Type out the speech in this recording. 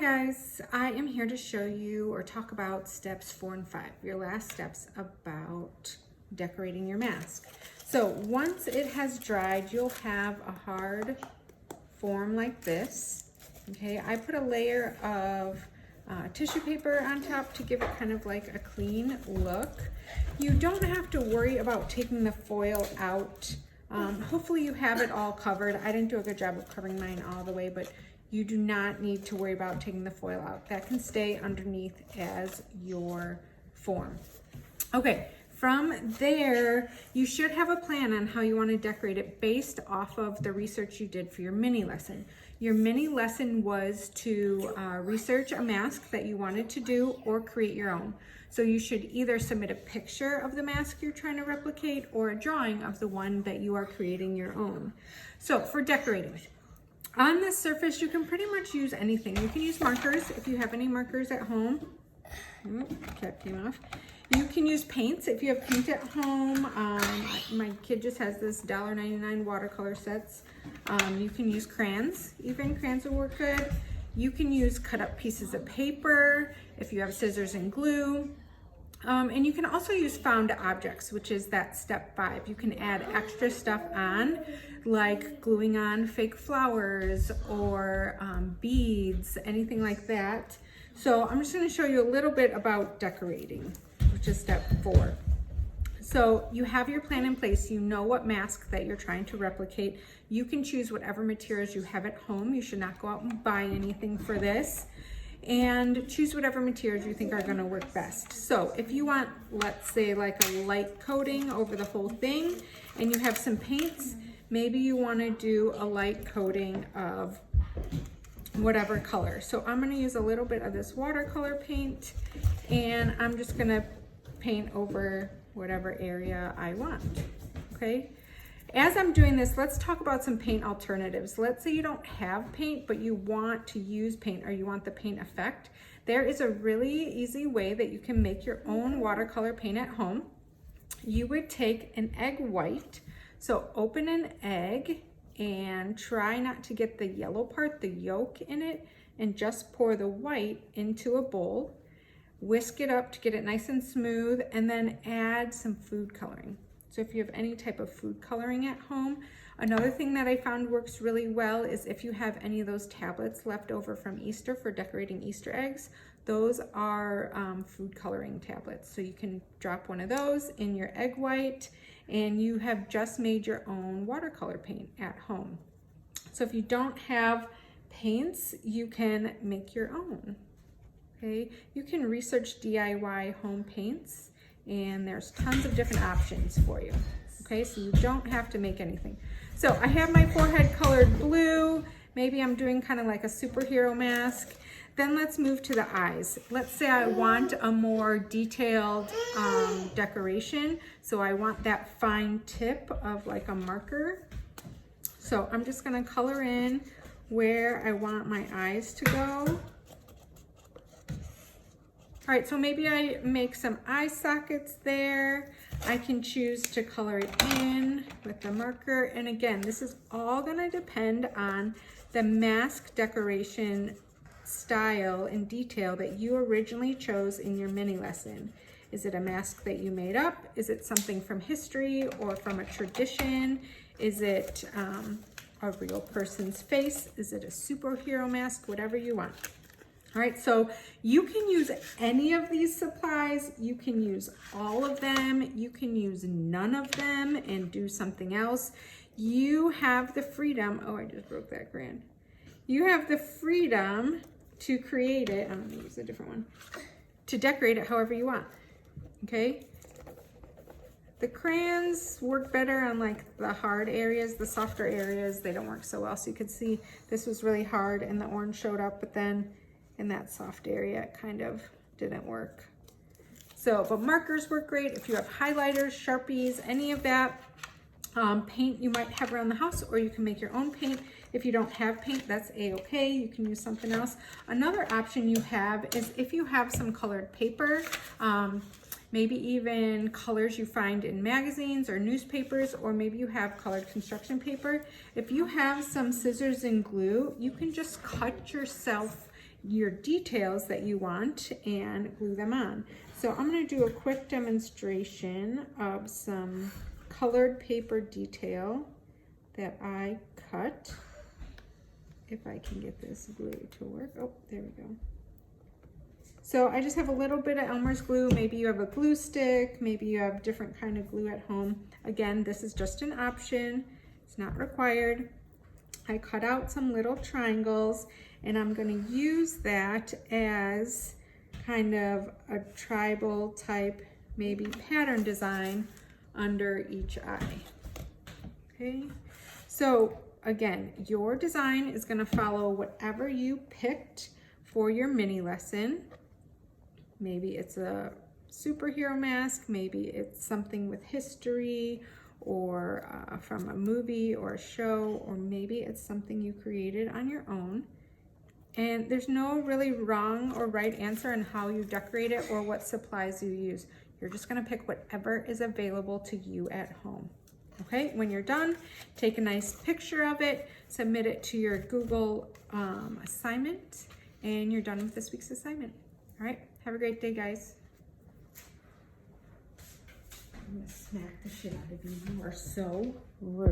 guys, I am here to show you or talk about steps 4 and 5, your last steps about decorating your mask. So once it has dried, you'll have a hard form like this. Okay, I put a layer of tissue paper on top to give it kind of like a clean look. You don't have to worry about taking the foil out. Hopefully you have it all covered. I didn't do a good job of covering mine all the way, but you do not need to worry about taking the foil out. That can stay underneath as your form. Okay, from there, you should have a plan on how you want to decorate it based off of the research you did for your mini lesson. Your mini lesson was to research a mask that you wanted to do or create your own. So you should either submit a picture of the mask you're trying to replicate or a drawing of the one that you are creating your own. So for decorating, on this surface, you can pretty much use anything. You can use markers if you have any markers at home. Cap came off. You can use paints if you have paint at home. My kid just has this $1.99 watercolor sets. You can use crayons. Even crayons will work good. You can use cut up pieces of paper if you have scissors and glue. And you can also use found objects, which is that step 5. You can add extra stuff on, like gluing on fake flowers or beads, anything like that. So I'm just going to show you a little bit about decorating, which is step 4. So you have your plan in place. You know what mask that you're trying to replicate. You can choose whatever materials you have at home. You should not go out and buy anything for this. And choose whatever materials you think are going to work best. So if you want, let's say, like a light coating over the whole thing and you have some paints, maybe you want to do a light coating of whatever color. So I'm going to use a little bit of this watercolor paint and I'm just going to paint over whatever area I want. Okay. As I'm doing this, let's talk about some paint alternatives. Let's say you don't have paint, but you want to use paint or you want the paint effect. There is a really easy way that you can make your own watercolor paint at home. You would take an egg white. So open an egg and try not to get the yellow part, the yolk in it, and just pour the white into a bowl. Whisk it up to get it nice and smooth, and then add some food coloring. So if you have any type of food coloring at home, another thing that I found works really well is if you have any of those tablets left over from Easter for decorating Easter eggs, those are food coloring tablets. So you can drop one of those in your egg white and you have just made your own watercolor paint at home. So if you don't have paints, you can make your own. Okay, you can research DIY home paints and there's tons of different options for you. Okay, so you don't have to make anything. So I have my forehead colored blue. Maybe I'm doing kind of like a superhero mask. Then let's move to the eyes. Let's say I want a more detailed decoration. So I want that fine tip of like a marker. So I'm just gonna color in where I want my eyes to go. All right, so maybe I make some eye sockets there. I can choose to color it in with the marker. And again, this is all gonna depend on the mask decoration style and detail that you originally chose in your mini lesson. Is it a mask that you made up? Is it something from history or from a tradition? Is it a real person's face? Is it a superhero mask? Whatever you want. All right, so you can use any of these supplies. You can use all of them. You can use none of them and do something else. You have the freedom. Oh, I just broke that crayon. You have the freedom to create it. I'm gonna use a different one. To decorate it however you want, okay? The crayons work better on like the hard areas, the softer areas, they don't work so well. So you could see this was really hard and the orange showed up, but then in that soft area, it kind of didn't work. So, but markers work great. If you have highlighters, Sharpies, any of that, paint you might have around the house, or you can make your own paint. If you don't have paint, that's a-okay. You can use something else. Another option you have is if you have some colored paper, maybe even colors you find in magazines or newspapers, or maybe you have colored construction paper. If you have some scissors and glue, you can just cut yourself your details that you want and glue them on. So I'm going to do a quick demonstration of some colored paper detail that I cut. If I can get this glue to work. Oh, there we go. So I just have a little bit of Elmer's glue. Maybe you have a glue stick, maybe you have different kind of glue at home. Again, this is just an option. It's not required. I cut out some little triangles and I'm going to use that as kind of a tribal type, maybe pattern design under each eye. Okay, so again, your design is going to follow whatever you picked for your mini lesson. Maybe it's a superhero mask, maybe it's something with history or from a movie or a show, or maybe it's something you created on your own. And there's no really wrong or right answer on how you decorate it or what supplies you use. You're just gonna pick whatever is available to you at home. Okay, when you're done, take a nice picture of it, submit it to your Google assignment, and you're done with this week's assignment. All right, have a great day, guys. I'm gonna smack the shit out of you. You are so rude.